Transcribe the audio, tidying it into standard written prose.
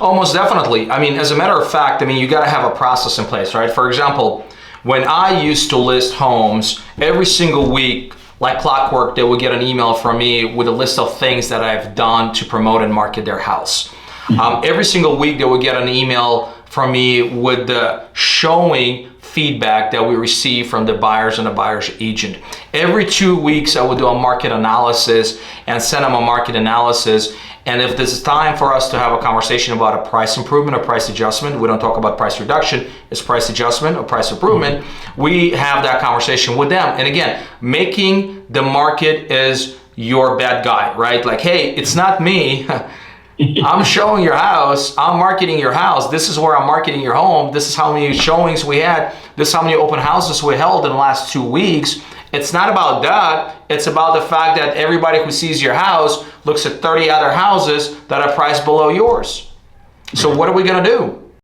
Almost definitely. I mean, as a matter of fact, I mean, you got to have a process in place, right? For example, when I used to list homes, every single week, like clockwork, they would get an email from me with a list of things that I've done to promote and market their house. Every single week, they would get an email from me with the showing feedback that we receive from the buyers and the buyer's agent. Every 2 weeks, I would do a market analysis and send them a market analysis. And if this is time for us to have a conversation about a price improvement or price adjustment, we don't talk about price reduction, it's price adjustment or price improvement, we have that conversation with them. And again, making the market is your bad guy, right? Like, hey, it's not me. I'm showing your house, I'm marketing your house, this is where I'm marketing your home, this is how many showings we had, this is how many open houses we held in the last 2 weeks. It's not about that, it's about the fact that everybody who sees your house looks at 30 other houses that are priced below yours. So what are we gonna do?